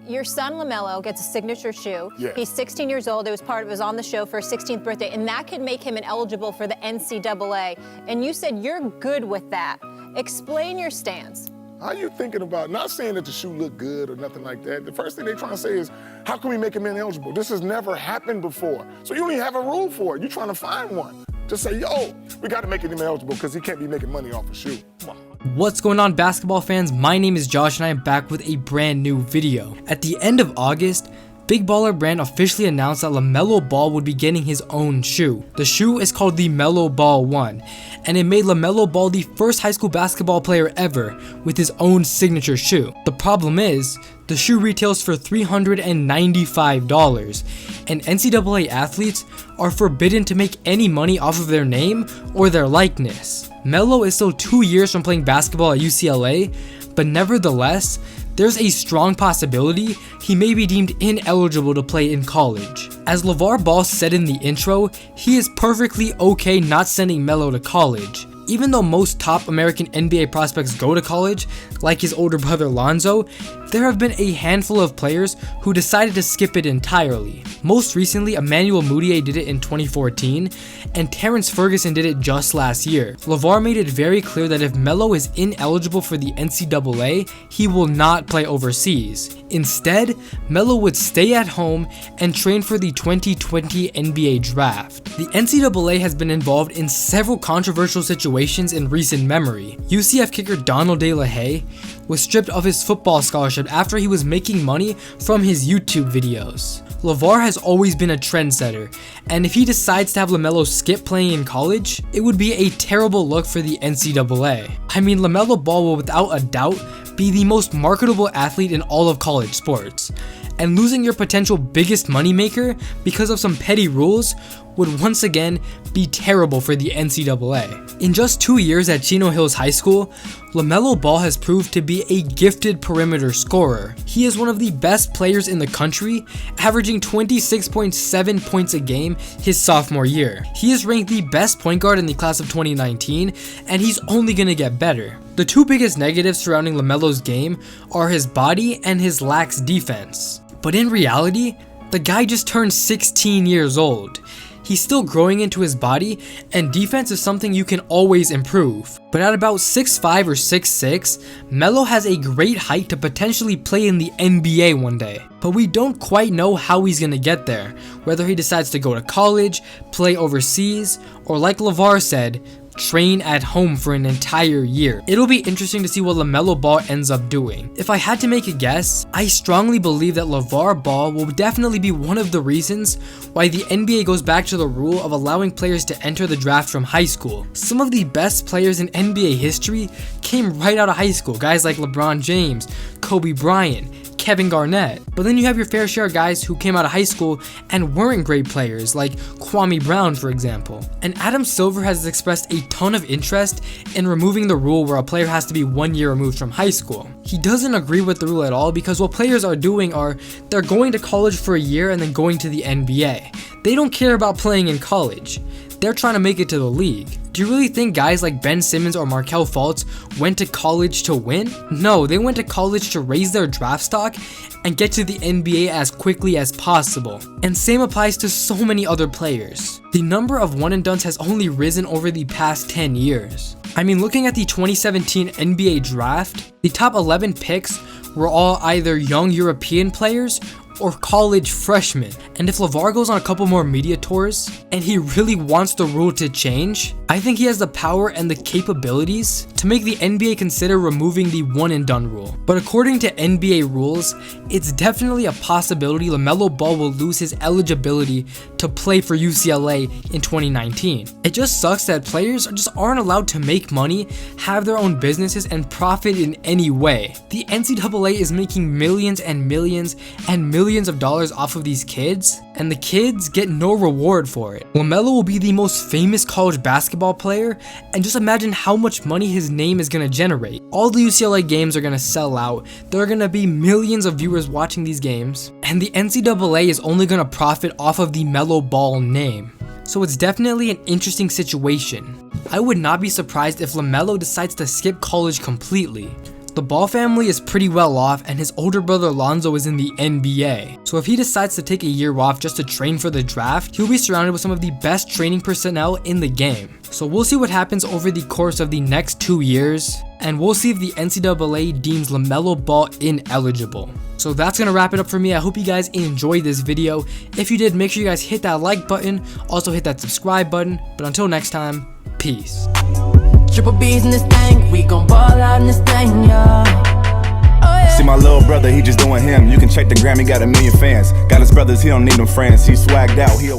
your son LaMelo gets a signature shoe. Yes. He's 16 years old. It was on the show for his 16th birthday, and that could make him ineligible for the NCAA. And you said you're good with that. Explain your stance. How you thinking about, not saying that the shoe look good or nothing like that. The first thing they're trying to say is, how can we make him ineligible? This has never happened before. So you don't even have a rule for it. You're trying to find one. Just say, yo, we got to make him ineligible because he can't be making money off a shoe. Come on. What's going on, basketball fans? My name is Josh and I am back with a brand new video. At the end of August, Big Baller Brand officially announced that LaMelo Ball would be getting his own shoe. The shoe is called the Melo Ball 1, and it made LaMelo Ball the first high school basketball player ever with his own signature shoe. The problem is, the shoe retails for $395, and NCAA athletes are forbidden to make any money off of their name or their likeness. Melo is still 2 years from playing basketball at UCLA, but nevertheless, there's a strong possibility he may be deemed ineligible to play in college. As LeVar Ball said in the intro, he is perfectly okay not sending Melo to college. Even though most top American NBA prospects go to college, like his older brother Lonzo, there have been a handful of players who decided to skip it entirely. Most recently, Emmanuel Mudiay did it in 2014, and Terrence Ferguson did it just last year. LeVar made it very clear that if Melo is ineligible for the NCAA, he will not play overseas. Instead, Melo would stay at home and train for the 2020 NBA draft. The NCAA has been involved in several controversial situations in recent memory. UCF kicker Donald De La Haye was stripped of his football scholarship after he was making money from his YouTube videos. LeVar has always been a trendsetter, and if he decides to have LaMelo skip playing in college, it would be a terrible look for the NCAA. I mean, LaMelo Ball will without a doubt be the most marketable athlete in all of college sports, and losing your potential biggest moneymaker because of some petty rules would once again be terrible for the NCAA. In just 2 years at Chino Hills High School, LaMelo Ball has proved to be a gifted perimeter scorer. He is one of the best players in the country, averaging 26.7 points a game his sophomore year. He is ranked the best point guard in the class of 2019, and he's only gonna get better. The two biggest negatives surrounding LaMelo's game are his body and his lax defense. But in reality, the guy just turned 16 years old. He's still growing into his body, and defense is something you can always improve. But at about 6'5" or 6'6", Melo has a great height to potentially play in the NBA one day. But we don't quite know how he's gonna get there, whether he decides to go to college, play overseas, or like LeVar said, train at home for an entire year. It'll be interesting to see what LaMelo Ball ends up doing. If I had to make a guess, I strongly believe that LeVar Ball will definitely be one of the reasons why the NBA goes back to the rule of allowing players to enter the draft from high school. Some of the best players in NBA history came right out of high school, guys like LeBron James, Kobe Bryant, Kevin Garnett. But then you have your fair share of guys who came out of high school and weren't great players, like Kwame Brown, for example. And Adam Silver has expressed a ton of interest in removing the rule where a player has to be 1 year removed from high school. He doesn't agree with the rule at all because what players are doing are they're going to college for a year and then going to the NBA. They don't care about playing in college. They're trying to make it to the league. Do you really think guys like Ben Simmons or Markelle Fultz went to college to win? No, they went to college to raise their draft stock and get to the NBA as quickly as possible. And same applies to so many other players. The number of one and dones has only risen over the past 10 years. I mean, looking at the 2017 NBA draft, the top 11 picks were all either young European players or college freshmen. And if LeVar goes on a couple more media tours and he really wants the rule to change, I think he has the power and the capabilities to make the NBA consider removing the one and done rule. But according to NBA rules, it's definitely a possibility LaMelo Ball will lose his eligibility to play for UCLA in 2019. It just sucks that players just aren't allowed to make money, have their own businesses, and profit in any way. The NCAA is making millions and millions and millions of dollars off of these kids, and the kids get no reward for it. LaMelo will be the most famous college basketball player, and just imagine how much money his name is gonna generate. All the UCLA games are gonna sell out, there are gonna be millions of viewers watching these games, and the NCAA is only gonna profit off of the Melo Ball name. So it's definitely an interesting situation. I would not be surprised if LaMelo decides to skip college completely. The Ball family is pretty well off, and his older brother Lonzo is in the NBA. So if he decides to take a year off just to train for the draft, he'll be surrounded with some of the best training personnel in the game. So we'll see what happens over the course of the next 2 years, and we'll see if the NCAA deems LaMelo Ball ineligible. So that's gonna wrap it up for me. I hope you guys enjoyed this video. If you did, make sure you guys hit that like button, also hit that subscribe button. But until next time, peace. Triple B's in this thing, we gon' ball out in this thing, yeah. Oh, yeah. See my little brother, he just doing him. You can check the gram, he got 1 million fans. Got his brothers, he don't need no friends. He swagged out, he a